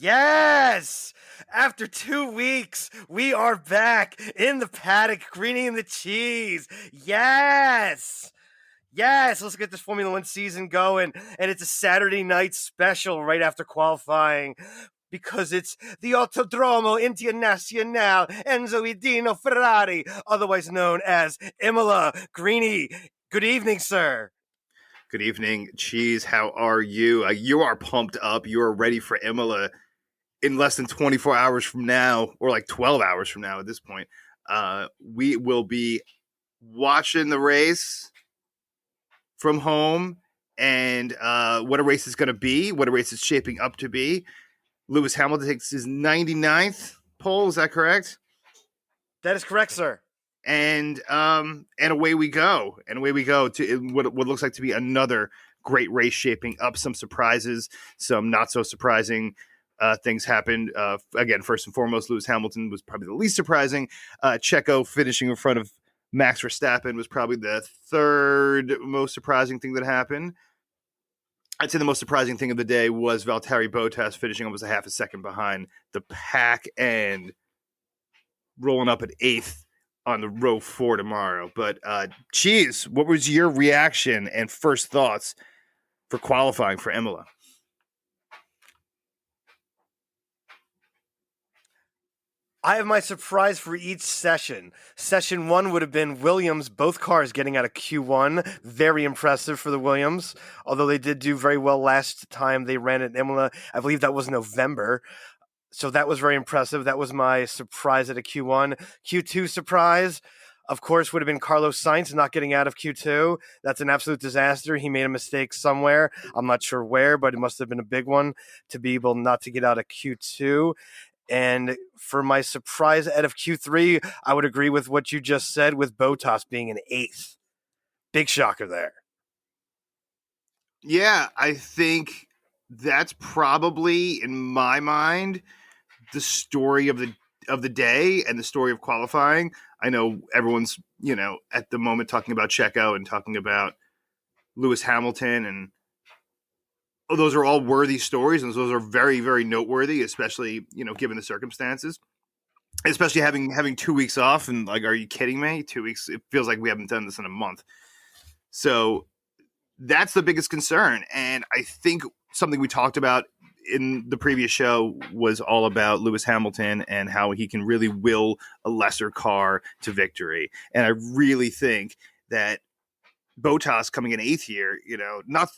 Yes! After 2 weeks, we are back in the paddock, Greeny the Cheese. Yes! Yes, let's get this Formula One season going. And it's a Saturday night special right after qualifying because it's the Autodromo Internazionale Enzo Edino Ferrari, otherwise known as Imola. Greeny, good evening, sir. Good evening, Cheese. How are you? You are pumped up. You are ready for Imola in less than 24 hours from now, or like 12 hours from now at this point. We will be watching the race from home and what a race is going to be, what a race is shaping up to be. Lewis Hamilton takes his 99th pole. Is that correct? That is correct, sir. And away we go. And away we go to what looks like to be another great race shaping up. Some surprises, some not so surprising things happened. Again, first and foremost, Lewis Hamilton was probably the least surprising. Checo finishing in front of Max Verstappen was probably the third most surprising thing that happened. I'd say the most surprising thing of the day was Valtteri Bottas finishing almost a half a second behind the pack and rolling up at 8th on the row 4 tomorrow. But Cheese, what was your reaction and first thoughts for qualifying for Imola? I have my surprise for each session. Session 1 would have been Williams, both cars getting out of Q1. Very impressive for the Williams, although they did do very well last time they ran at Imola. I believe that was November. So that was very impressive. That was my surprise at a Q1. Q2 surprise, of course, would have been Carlos Sainz not getting out of Q2. That's an absolute disaster. He made a mistake somewhere. I'm not sure where, but it must have been a big one to be able not to get out of Q2. And for my surprise out of Q3, I would agree with what you just said with Bottas being an 8th. Big shocker there. Yeah, I think that's probably, in my mind, the story of the day and the story of qualifying. I know everyone's, at the moment talking about Checo and talking about Lewis Hamilton, and those are all worthy stories, and those are very, very noteworthy, especially, given the circumstances. Especially having 2 weeks off, and like, are you kidding me? 2 weeks, it feels like we haven't done this in a month. So that's the biggest concern. And I think something we talked about in the previous show was all about Lewis Hamilton and how he can really will a lesser car to victory. And I really think that Bottas coming in 8th here, not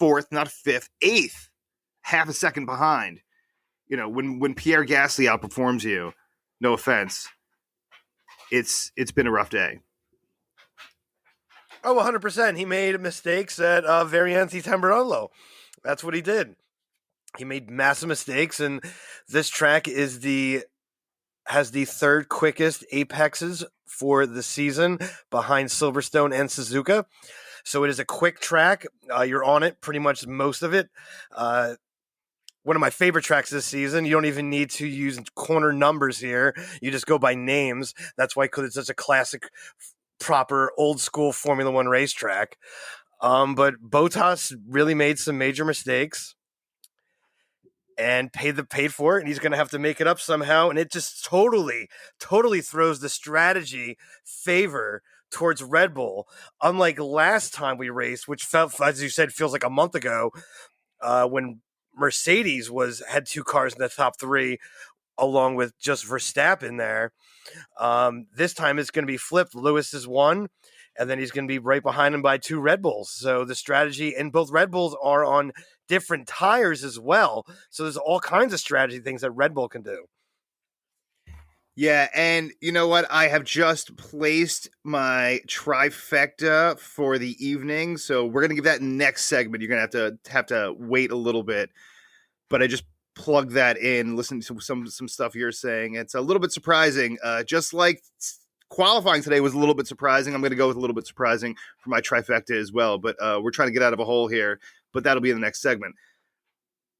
4th, not 5th, 8th, half a second behind. When Pierre Gasly outperforms you, no offense, it's been a rough day. Oh, 100%. He made mistakes at Variante Tamburello. That's what he did. He made massive mistakes, and this track has the third quickest apexes for the season behind Silverstone and Suzuka. So it is a quick track. You're on it pretty much most of it. One of my favorite tracks this season. You don't even need to use corner numbers here. You just go by names. That's why it's such a classic, proper, old-school Formula One racetrack. But Bottas really made some major mistakes and paid for it, and he's going to have to make it up somehow. And it just totally throws the strategy favor towards Red Bull. Unlike last time we raced, which felt, as you said, feels like a month ago, when Mercedes had 2 cars in the top 3, along with just Verstappen there. This time it's going to be flipped. Lewis is 1, and then he's going to be right behind him by 2 Red Bulls. So the strategy, and both Red Bulls are on different tires as well. So there's all kinds of strategy things that Red Bull can do. Yeah, and you know what? I have just placed my trifecta for the evening, so we're gonna give that next segment. You're gonna have to wait a little bit, but I just plugged that in. Listen to some stuff you're saying. It's a little bit surprising. Just like qualifying today was a little bit surprising. I'm gonna go with a little bit surprising for my trifecta as well. But we're trying to get out of a hole here. But that'll be in the next segment.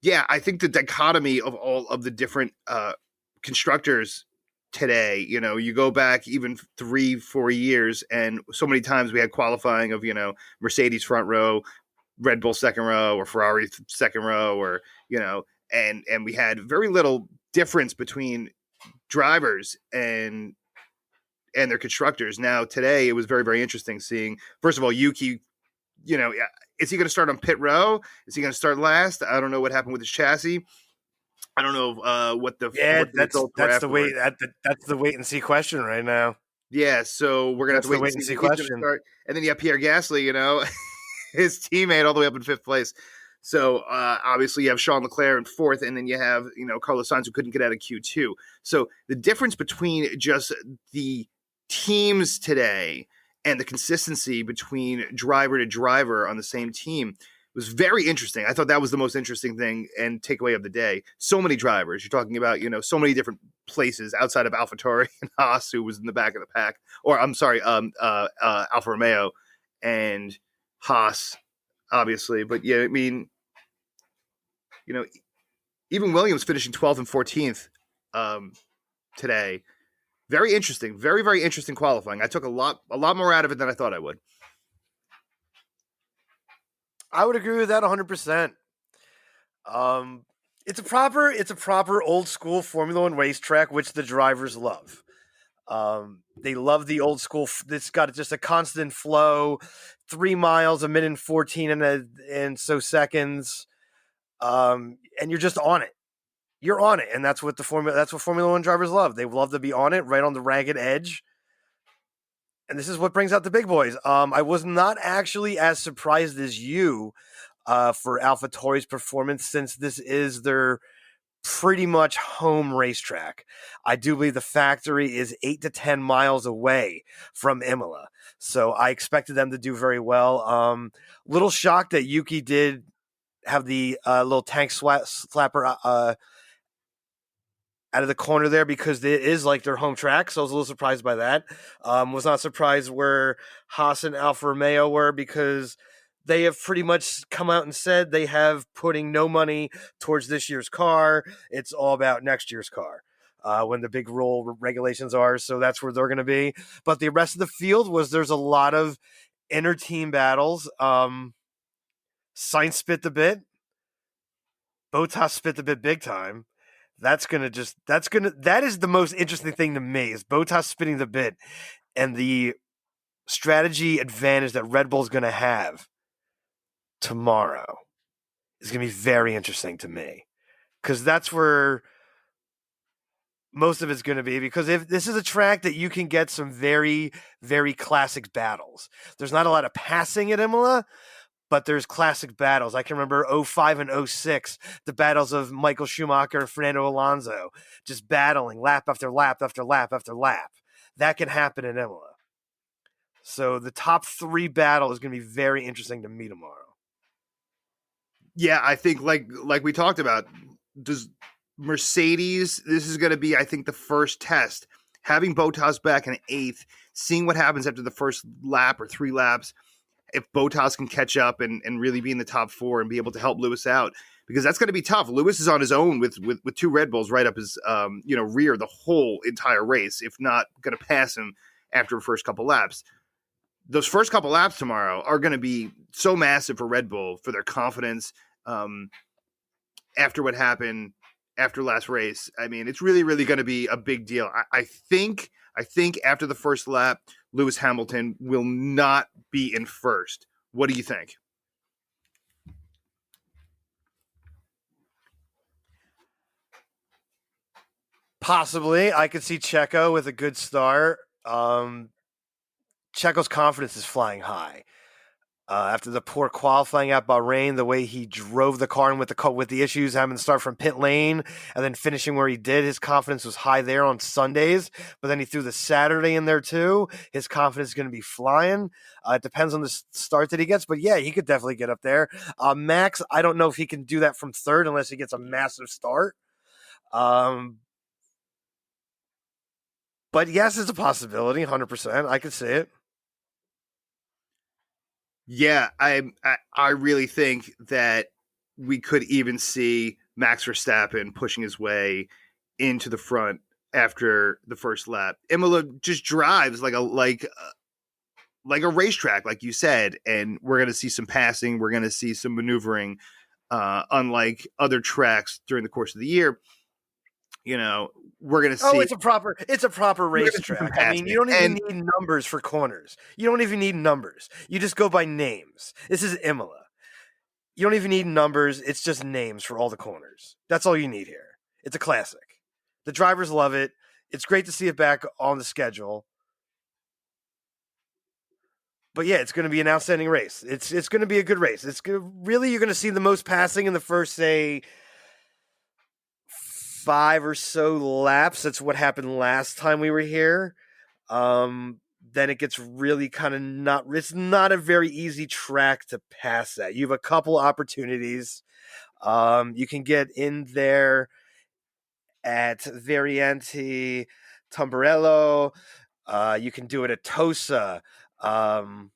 Yeah, I think the dichotomy of all of the different constructors today, you go back even 3-4 years, and so many times we had qualifying of, Mercedes front row, Red Bull second row, or Ferrari second row, or, and we had very little difference between drivers and their constructors. Now today it was very, very interesting seeing, first of all, Yuki, is he going to start on pit row? Is he going to start last? I don't know what happened with his chassis. I don't know Yeah, what the results were that's the wait afterwards. that's the wait and see question right now. Yeah, so we're gonna have That's to the wait and wait and see see when he's gonna question. start. And then you have Pierre Gasly, his teammate all the way up in fifth place. So obviously you have Sean Leclerc in fourth, and then you have Carlos Sainz, who couldn't get out of Q2. So the difference between just the teams today and the consistency between driver to driver on the same team was very interesting. I thought that was the most interesting thing and takeaway of the day. So many drivers. You're talking about so many different places outside of AlphaTauri and Haas, who was in the back of the pack, or I'm sorry, Alfa Romeo and Haas, obviously. But yeah, I mean, even Williams finishing 12th and 14th today. Very interesting. Very, very interesting qualifying. I took a lot more out of it than I thought I would. I would agree with that 100%. It's a proper old school Formula One racetrack, which the drivers love. They love the old school. It's got just a constant flow, 3 miles, a minute and 14 and so seconds. And you're just on it. You're on it, and that's what Formula One drivers love. They love to be on it, right on the ragged edge. And this is what brings out the big boys. I was not actually as surprised as you for AlphaTauri's performance, since this is their pretty much home racetrack. I do believe the factory is 8 to 10 miles away from Imola, so I expected them to do very well. Little shocked that Yuki did have the little tank slapper out of the corner there, because it is like their home track. So I was a little surprised by that. Was not surprised where Haas and Alfa Romeo were, because they have pretty much come out and said they have putting no money towards this year's car. It's all about next year's car. When the big rule regulations are. So that's where they're going to be. But the rest of the field there's a lot of inner team battles. Sainz spit the bit. Bottas spit the bit big time. That is the most interesting thing to me, is Bottas spinning the bit and the strategy advantage that Red Bull's going to have tomorrow is going to be very interesting to me, because that's where most of it's going to be, because if this is a track that you can get some very, very classic battles. There's not a lot of passing at Imola, but there's classic battles. I can remember 05 and 06, the battles of Michael Schumacher and Fernando Alonso, just battling lap after lap after lap after lap. That can happen in Imola. So the top 3 battle is going to be very interesting to me tomorrow. Yeah, I think like we talked about, does Mercedes, this is going to be, I think, the first test. Having Bottas back in 8th, seeing what happens after the first lap or 3 laps, if Bottas can catch up and really be in the top 4 and be able to help Lewis out, because that's going to be tough. Lewis is on his own with 2 Red Bulls right up his rear the whole entire race, if not going to pass him after the first couple laps. Those first couple laps tomorrow are going to be so massive for Red Bull, for their confidence after what happened after last race. I mean, it's really, really going to be a big deal. I think after the first lap, Lewis Hamilton will not be in first. What do you think? Possibly. I could see Checo with a good start. Checo's confidence is flying high. After the poor qualifying at Bahrain, the way he drove the car and with the issues, having to start from pit lane and then finishing where he did, his confidence was high there on Sundays. But then he threw the Saturday in there too. His confidence is going to be flying. It depends on the start that he gets, but yeah, he could definitely get up there. Max, I don't know if he can do that from third unless he gets a massive start. But yes, it's a possibility, 100%. I could see it. Yeah, I really think that we could even see Max Verstappen pushing his way into the front after the first lap. Imola just drives like a racetrack, like you said, and we're going to see some passing, we're going to see some maneuvering. unlike other tracks during the course of the year. We're going to see. Oh, it's a proper racetrack. I mean, you don't even need numbers for corners. You don't even need numbers. You just go by names. This is Imola. You don't even need numbers. It's just names for all the corners. That's all you need here. It's a classic. The drivers love it. It's great to see it back on the schedule. But yeah, it's going to be an outstanding race. It's going to be a good race. Really, you're going to see the most passing in the first, say, 5 or so laps. That's what happened last time we were here. Then it gets really kind of it's not a very easy track to pass at. You have a couple opportunities. You can get in there at Variante Tamburello. You can do it at Tosa. Can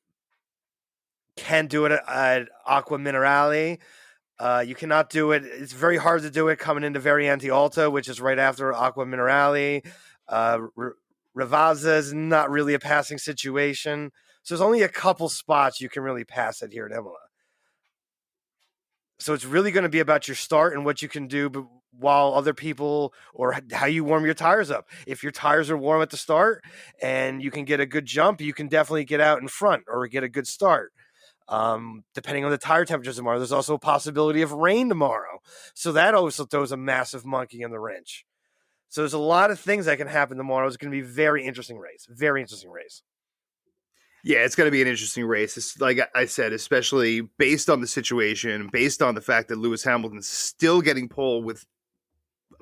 do it at Acqua Minerale. You cannot do it. It's very hard to do it coming into Variante Alta, which is right after Acqua Minerale. Ravazza is not really a passing situation. So there's only a couple spots you can really pass it here at Imola. So it's really going to be about your start and what you can do while other people, or how you warm your tires up. If your tires are warm at the start and you can get a good jump, you can definitely get out in front or get a good start. Depending on the tire temperatures tomorrow, there's also a possibility of rain tomorrow. So that also throws a massive monkey in the wrench. So there's a lot of things that can happen tomorrow. It's going to be a very interesting race. Very interesting race. Yeah, it's going to be an interesting race. It's, like I said, especially based on the situation, based on the fact that Lewis Hamilton's still getting pole with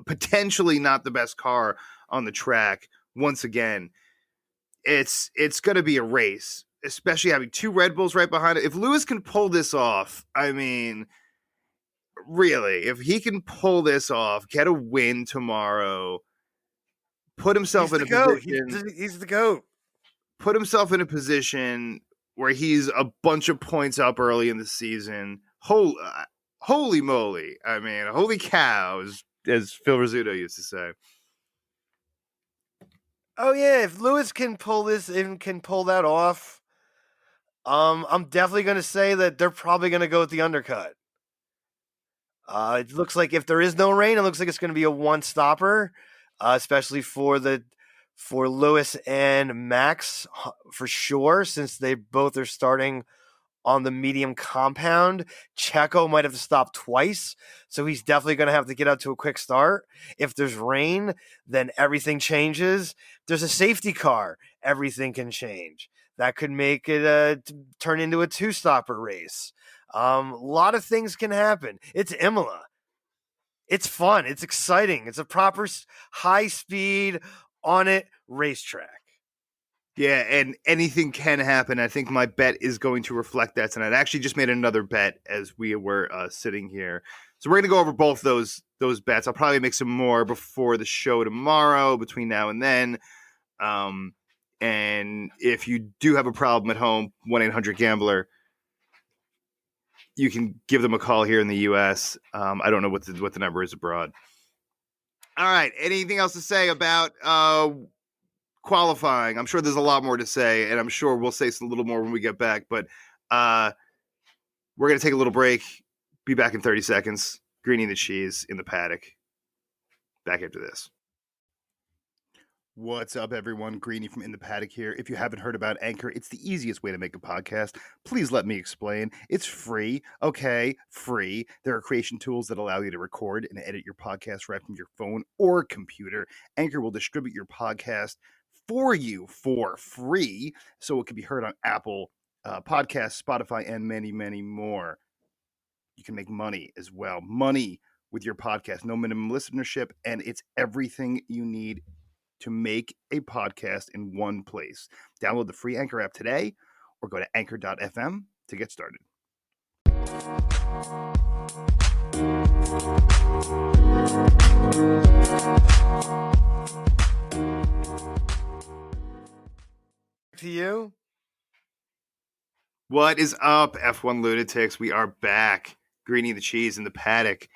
potentially not the best car on the track. Once again, it's going to be a race, especially having 2 Red Bulls right behind it. If Lewis can pull this off, I mean, really, if he can pull this off, get a win tomorrow, put himself in a position. He's the GOAT. Put himself in a position where he's a bunch of points up early in the season. Holy moly. I mean, holy cows, as Phil Rizzuto used to say. Oh, yeah. If Lewis can pull this and can pull that off, I'm definitely going to say that they're probably going to go with the undercut. It looks like if there is no rain, it looks like it's going to be a one-stopper, especially for Lewis and Max, for sure, since they both are starting on the medium compound. Checo might have to stop twice, so he's definitely going to have to get out to a quick start. If there's rain, then everything changes. If there's a safety car, everything can change. That could make it turn into a 2-stopper race. A lot of things can happen. It's Imola. It's fun. It's exciting. It's a proper high-speed, on-it racetrack. Yeah, and anything can happen. I think my bet is going to reflect that tonight. I actually just made another bet as we were sitting here. So we're going to go over both those bets. I'll probably make some more before the show tomorrow, between now and then. And if you do have a problem at home, 1-800-GAMBLER, you can give them a call here in the U.S. I don't know what the number is abroad. All right. Anything else to say about qualifying? I'm sure there's a lot more to say, and I'm sure we'll say a little more when we get back. But we're going to take a little break. Be back in 30 seconds. Greeny the Cheese in the paddock. Back after this. What's up, everyone? Greeny from In the Paddock here. If you haven't heard about Anchor, it's the easiest way to make a podcast. Please let me explain. It's free. Okay, free. There are creation tools that allow you to record and edit your podcast right from your phone or computer. Anchor will distribute your podcast for you for free, so it can be heard on Apple Podcasts, Spotify, and many, many more. You can make money as well. Money with your podcast. No minimum listenership, and it's everything you need to make a podcast in one place. Download the free Anchor app today or go to anchor.fm to get started. To you. What is up, F1 lunatics? We are back. Greeny the Cheese in the paddock.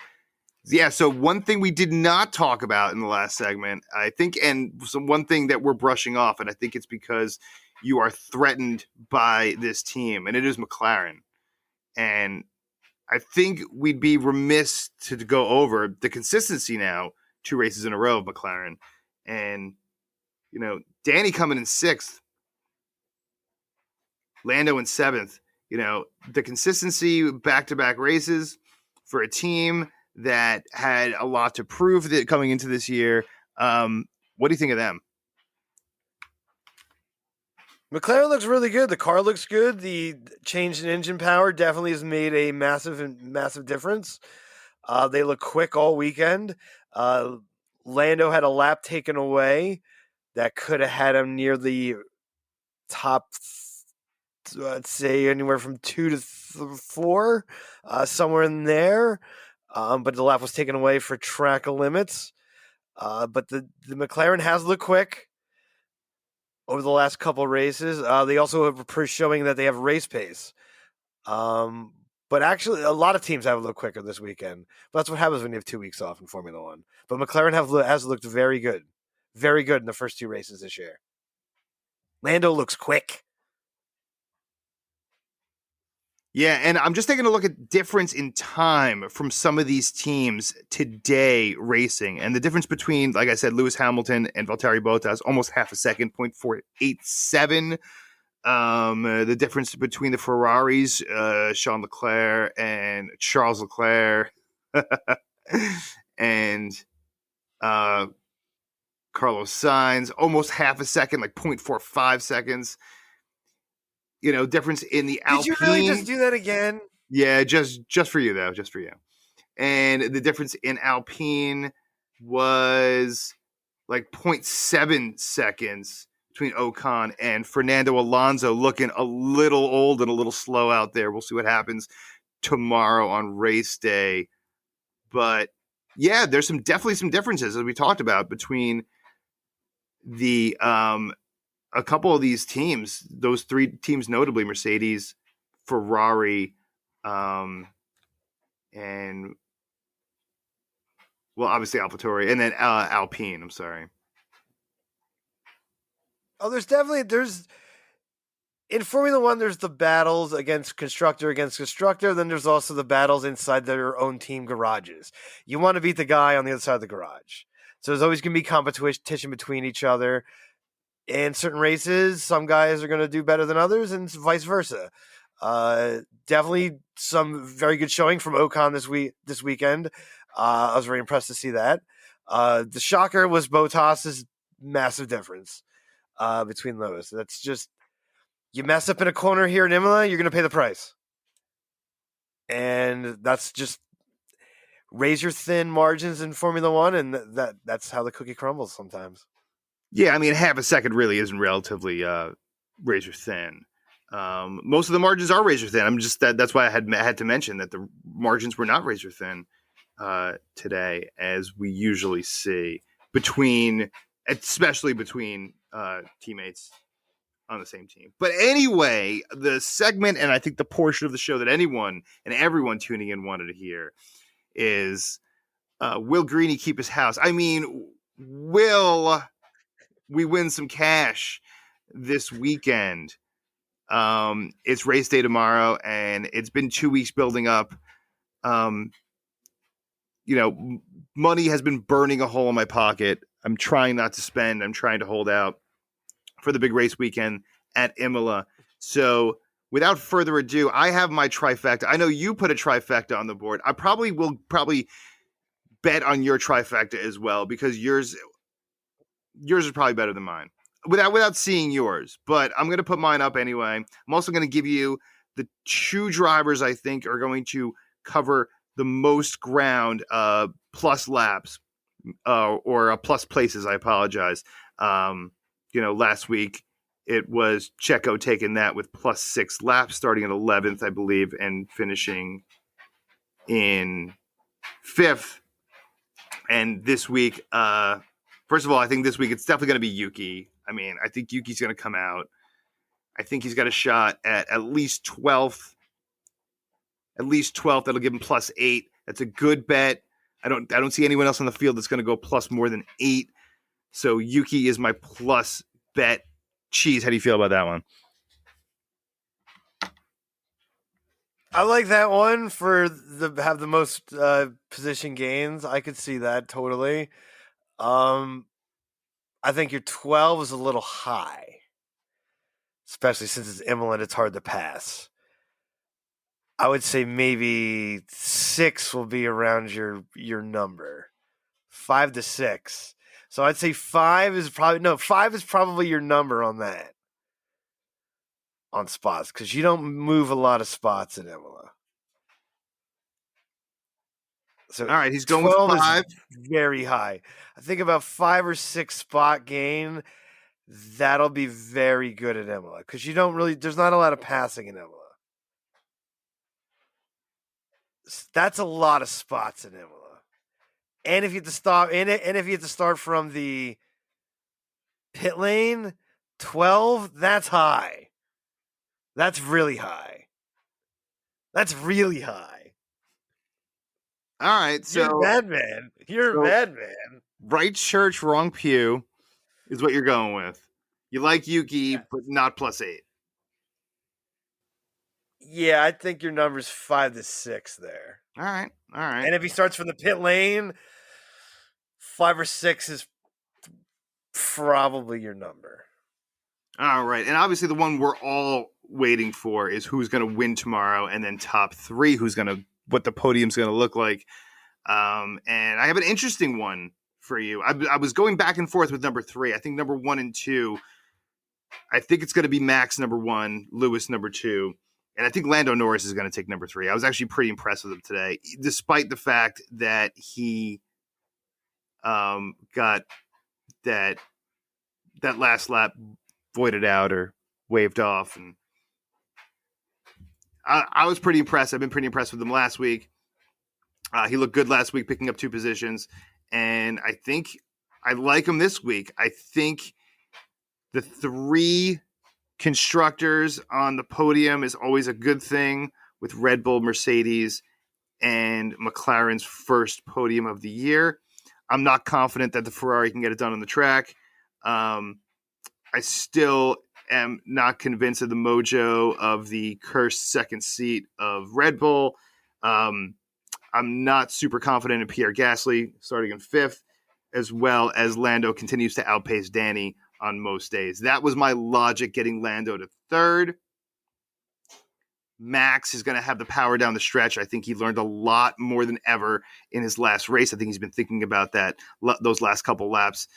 Yeah, so one thing we did not talk about in the last segment, I think, and one thing that we're brushing off, and I think it's because you are threatened by this team, and it is McLaren. And I think we'd be remiss to go over the consistency now, 2 races in a row of McLaren. And, Danny coming in 6th, Lando in 7th. The consistency, back-to-back races for a team that had a lot to prove that coming into this year. What do you think of them? McLaren looks really good. The car looks good. The change in engine power definitely has made a massive difference. They look quick all weekend. Lando had a lap taken away that could have had him near the top, let's say anywhere from 2 to 4, somewhere in there. But the lap was taken away for track limits. But the McLaren has looked quick over the last couple races. They also have showing that they have race pace. But actually, a lot of teams have looked quicker this weekend. But that's what happens when you have 2 weeks off in Formula One. But McLaren has looked very good in the first 2 races this year. Lando looks quick. Yeah, and I'm just taking a look at difference in time from some of these teams today racing. And the difference between, like I said, Lewis Hamilton and Valtteri Bottas, almost half a second, 0.487. The difference between the Ferraris, Charles Leclerc and Charles Leclerc, and Carlos Sainz, almost half a second, like 0.45 seconds. Difference in the Alpine. Did you really just do that again? Yeah, just for you, though. Just for you. And the difference in Alpine was like 0.7 seconds between Ocon and Fernando Alonso, looking a little old and a little slow out there. We'll see what happens tomorrow on race day. But, yeah, there's definitely some differences, as we talked about, between the a couple of these teams, those 3 teams, notably Mercedes, Ferrari, and obviously AlphaTauri, and then Alpine. I'm sorry. Oh, there's in Formula One, there's the battles against constructor. Then there's also the battles inside their own team garages. You want to beat the guy on the other side of the garage. So there's always going to be competition between each other. In certain races, some guys are going to do better than others, and vice versa. Definitely some very good showing from Ocon this weekend. I was very impressed to see that. The shocker was Bottas's massive difference between those. That's just, you mess up in a corner here in Imola, you're going to pay the price. And that's just razor thin margins in Formula One, and that's how the cookie crumbles sometimes. Yeah, I mean, half a second really isn't relatively razor thin. Most of the margins are razor thin. I'm just that's why I had to mention that the margins were not razor thin today, as we usually see especially between teammates on the same team. But anyway, the segment, and I think the portion of the show that anyone and everyone tuning in wanted to hear is, will Greeny keep his house? I mean, will we win some cash this weekend? It's race day tomorrow, and it's been 2 weeks building up. Money has been burning a hole in my pocket. I'm trying not to spend. I'm trying to hold out for the big race weekend at Imola. So without further ado, I have my trifecta. I know you put a trifecta on the board. I will bet on your trifecta as well, because yours is probably better than mine without seeing yours, but I'm going to put mine up anyway. I'm also going to give you the 2 drivers I think are going to cover the most ground, plus laps, or plus places. I apologize. Last week it was Checo taking that with plus 6 laps, starting at 11th, I believe, and finishing in 5th. And this week, first of all, I think this week it's definitely going to be Yuki. I mean, I think Yuki's going to come out. I think he's got a shot at least 12th. At least 12th. That'll give him plus 8. That's a good bet. I don't see anyone else on the field that's going to go plus more than 8. So Yuki is my plus bet. Cheese, how do you feel about that one? I like that one for the have the most position gains. I could see that totally. Um, I think your 12 is a little high, especially since it's Imola and it's hard to pass. I would say maybe 6 will be around your number, 5 to 6. So I'd say 5 is probably your number on that on spots because you don't move a lot of spots in Imola. So All right, he's going with 12 is 5. very high. I think about 5 or 6 spot gain. That'll be very good at Imola because you don't really. There's not a lot of passing in Imola. That's a lot of spots in Imola. And if you have to stop in it, and if you have to start from the pit lane, 12, that's high. That's really high. That's really high. All right, You're a so bad man. You're a bad man. right church, wrong pew is what you're going with. You like Yuki, but not +8. Yeah, I think your number's 5 to 6 there. All right, all right. And if he starts from the pit lane, 5 or 6 is probably your number. All right. And obviously the one we're all waiting for is who's going to win tomorrow, and then top 3, what the podium's going to look like. And I have an interesting one for you. I was going back and forth with number 3. I think number 1 and 2, I think it's going to be Max number 1, Lewis number 2. And I think Lando Norris is going to take number 3. I was actually pretty impressed with him today, despite the fact that he got that last lap voided out or waved off. And I was pretty impressed. I've been pretty impressed with him last week. He looked good last week, picking up 2 positions. And I think I like him this week. I think the 3 constructors on the podium is always a good thing with Red Bull, Mercedes, and McLaren's first podium of the year. I'm not confident that the Ferrari can get it done on the track. I still am not convinced of the mojo of the cursed second seat of Red Bull. I'm not super confident in Pierre Gasly starting in 5th, as well as Lando continues to outpace Danny on most days. That was my logic getting Lando to 3rd. Max is going to have the power down the stretch. I think he learned a lot more than ever in his last race. I think he's been thinking about those last couple laps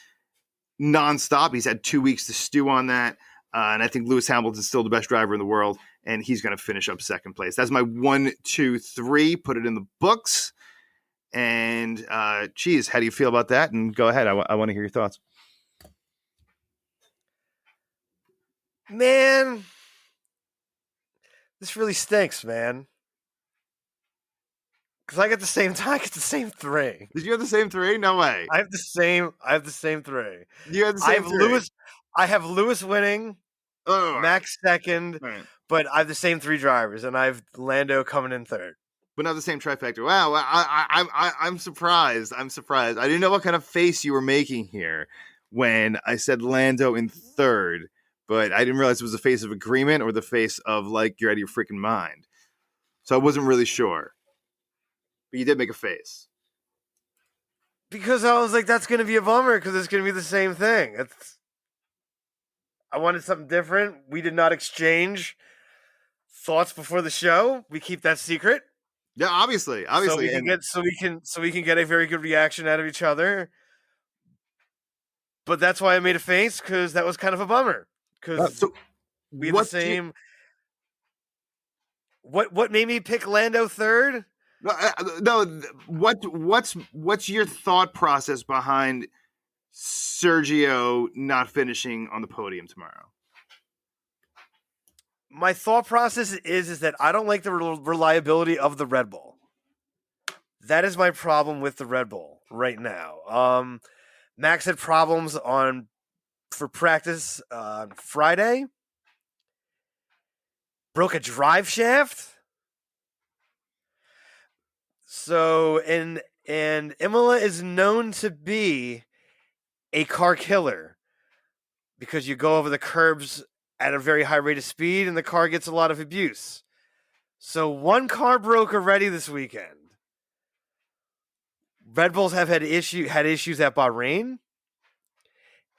nonstop. He's had 2 weeks to stew on that. And I think Lewis Hamilton's still the best driver in the world, and he's going to finish up 2nd place. That's my 1, 2, 3. Put it in the books. And, Cheese, how do you feel about that? And go ahead. I want to hear your thoughts. Man, this really stinks, man. Because I get the same 3. Did you have the same 3? No way. I have the same 3. You had the same 3. I have Lewis winning, Max 2nd, right. But I have the same 3 drivers, and I have Lando coming in 3rd. But not the same trifecta. Wow, I'm surprised. I didn't know what kind of face you were making here when I said Lando in 3rd, but I didn't realize it was the face of agreement or the face of like you're out of your freaking mind. So I wasn't really sure. But you did make a face. Because I was like, that's going to be a bummer because it's going to be the same thing. I wanted something different. We did not exchange thoughts before the show. We keep that secret. Yeah, obviously. So we can get a very good reaction out of each other. But that's why I made a face, because that was kind of a bummer. Because we have the same. What made me pick Lando 3rd? No. What's your thought process behind Sergio not finishing on the podium tomorrow? My thought process is that I don't like the reliability of the Red Bull. That is my problem with the Red Bull right now. Max had problems for practice on Friday. Broke a drive shaft. So, and Imola is known to be a car killer because you go over the curbs at a very high rate of speed and the car gets a lot of abuse. So one car broke already this weekend. Red Bulls have had issues at Bahrain,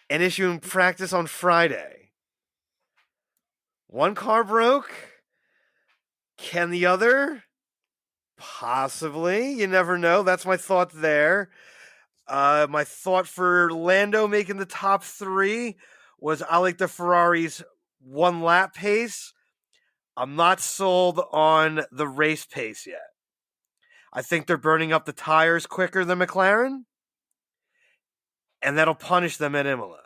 an issue in practice on Friday. One car broke. Can the other? Possibly. You never know. That's my thought there. My thought for Lando making the top 3 was I like the Ferrari's 1 lap pace. I'm not sold on the race pace yet. I think they're burning up the tires quicker than McLaren, and that'll punish them at Imola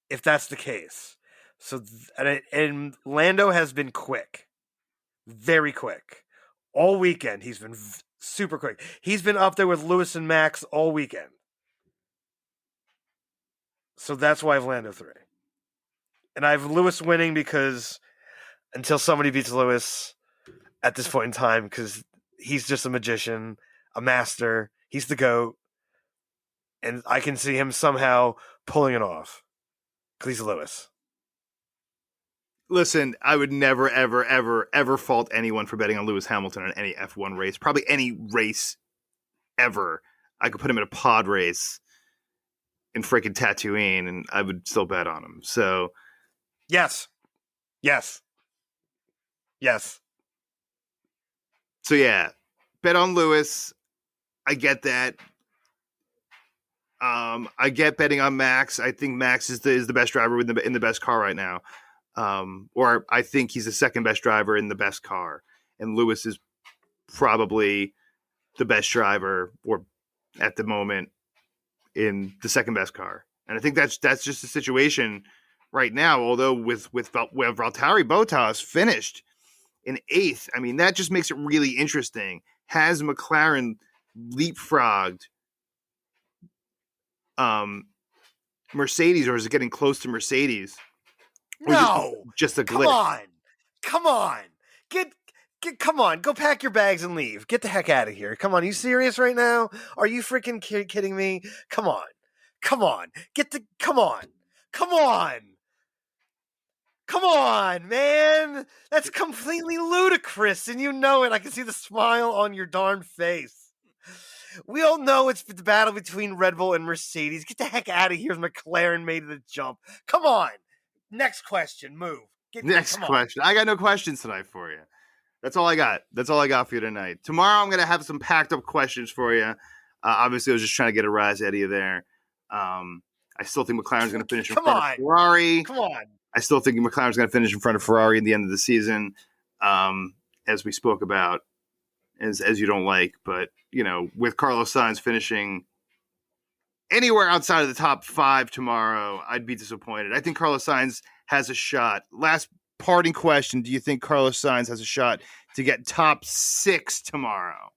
if that's the case. So, and Lando has been quick, very quick, all weekend. He's been super quick. He's been up there with Lewis and Max all weekend. So that's why I have Lando 3. And I have Lewis winning because until somebody beats Lewis at this point in time, because he's just a magician, a master. He's the GOAT. And I can see him somehow pulling it off because he's Lewis. Listen, I would never, ever, ever, ever fault anyone for betting on Lewis Hamilton in any F1 race. Probably any race ever. I could put him in a pod race in freaking Tatooine, and I would still bet on him. So, yes. So yeah, bet on Lewis. I get that. I get betting on Max. I think Max is the best driver in the best car right now. Or I think he's the second best driver in the best car, and Lewis is probably the best driver, or at the moment, in the second best car. And I think that's just the situation right now. Although with Valtteri Bottas finished in 8th, I mean that just makes it really interesting. Has McLaren leapfrogged Mercedes, or is it getting close to Mercedes? No, just a glitch. Come on, come on, go pack your bags and leave. Get the heck out of here. Come on, are you serious right now? Are you freaking kidding me? Come on, come on, man. That's completely ludicrous, and you know it. I can see the smile on your darn face. We all know it's the battle between Red Bull and Mercedes. Get the heck out of here. McLaren made the jump. Come on. Next question. Move. Next question. I got no questions tonight for you. That's all I got. That's all I got for you tonight. Tomorrow I'm going to have some packed up questions for you. Obviously, I was just trying to get a rise out of you there. I still think McLaren's going to finish in front of Ferrari. Come on. I still think McLaren's going to finish in front of Ferrari at the end of the season, as we spoke about, as you don't like. But, you know, with Carlos Sainz finishing anywhere outside of the top 5 tomorrow, I'd be disappointed. I think Carlos Sainz has a shot. Last parting question. Do you think Carlos Sainz has a shot to get top 6 tomorrow?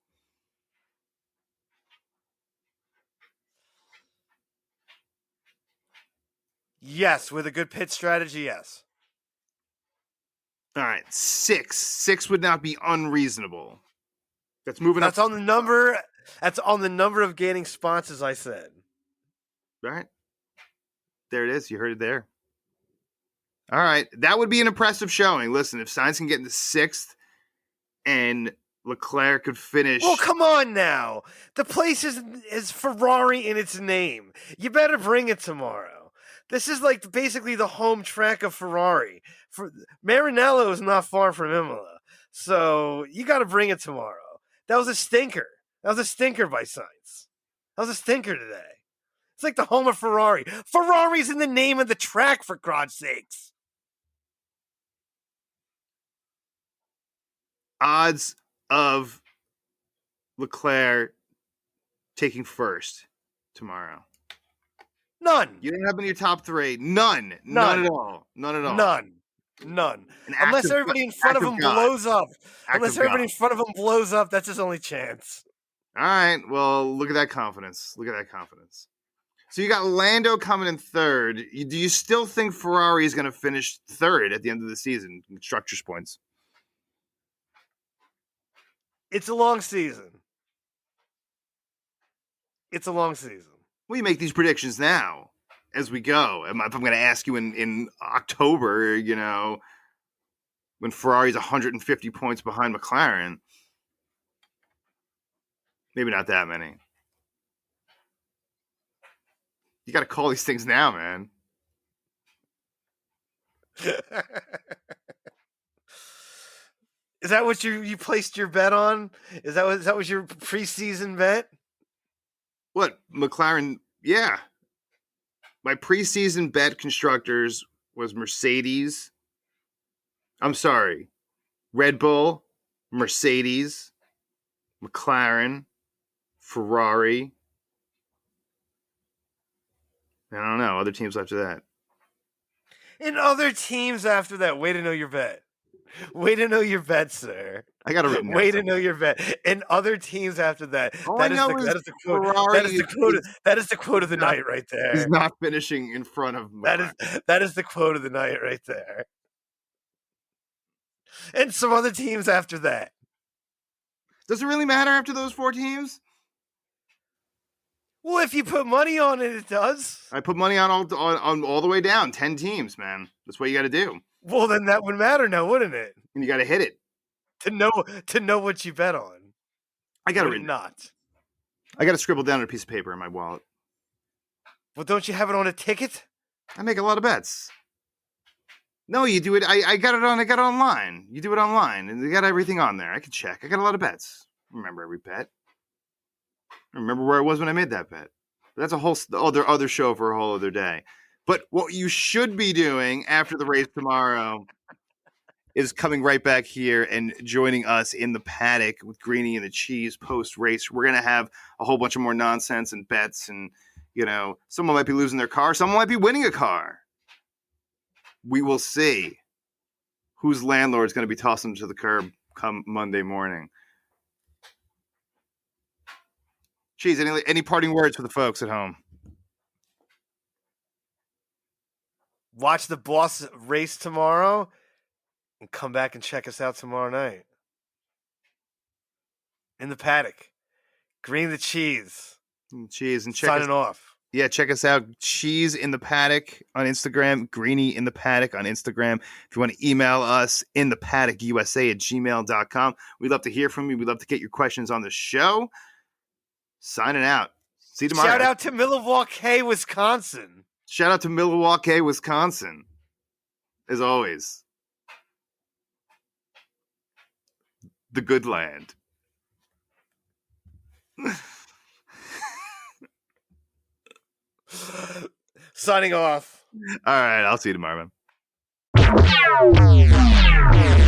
Yes, with a good pit strategy, yes. All right, 6. 6 would not be unreasonable. That's moving up. That's on the number. That's on the number of gaining spots, as I said. All right. There it is. You heard it there. All right. That would be an impressive showing. Listen, if Sainz can get into 6th and Leclerc could finish. Well, come on now. The place is Ferrari in its name. You better bring it tomorrow. This is like basically the home track of Ferrari. Maranello is not far from Imola. So you got to bring it tomorrow. That was a stinker. That was a stinker by Sainz. That was a stinker today. It's like the home of Ferrari. Ferrari's in the name of the track, for God's sakes. Odds of Leclerc taking first tomorrow. None. You don't have in your top 3. None. None at all. None at all. None. Unless everybody in front of him blows up. Unless everybody in front of him blows up, that's his only chance. All right. Well, look at that confidence. So you got Lando coming in 3rd. Do you still think Ferrari is going to finish 3rd at the end of the season in constructors' points? It's a long season. We make these predictions now as we go. If I'm going to ask you in October, you know, when Ferrari's 150 points behind McLaren. Maybe not that many. You got to call these things now, man. Is that what you placed your bet on? Is that what your preseason bet? What, McLaren? Yeah. My preseason bet constructors was Mercedes. I'm sorry. Red Bull, Mercedes, McLaren, Ferrari. I don't know. Other teams after that. And other teams after that. Way to know your bet. Way to know your bet, sir. I got it written down. Way to know your bet. And other teams after that. That is the quote. That is the quote of the night right there. He's not finishing in front of McLaren. That is the quote of the night right there. And some other teams after that. Does it really matter after those 4 teams? Well, if you put money on it, it does. I put money on all the way down. 10 teams, man. That's what you got to do. Well, then that would matter now, wouldn't it? And you got to hit it to know what you bet on. I got it not. I got to scribble down on a piece of paper in my wallet. Well, don't you have it on a ticket? I make a lot of bets. No, you do it. I got it online. You do it online, and they got everything on there. I can check. I got a lot of bets. Remember every bet. I remember where I was when I made that bet. That's a whole other show for a whole other day. But what you should be doing after the race tomorrow is coming right back here and joining us in the paddock with Greeny and the Cheese post-race. We're going to have a whole bunch of more nonsense and bets, and, someone might be losing their car. Someone might be winning a car. We will see whose landlord is going to be tossing them to the curb come Monday morning. Cheese, any parting words for the folks at home? Watch the boss race tomorrow and come back and check us out tomorrow night. In the paddock. Greeny the Cheese. Cheese. And signing off. Yeah, check us out. Cheese in the Paddock on Instagram. Greeny in the Paddock on Instagram. If you want to email us, inthepaddock@gmail.com. We'd love to hear from you. We'd love to get your questions on the show. Signing out. See you tomorrow. Shout out to Milwaukee, Wisconsin. Shout out to Milwaukee, Wisconsin. As always. The good land. Signing off. All right, I'll see you tomorrow, man.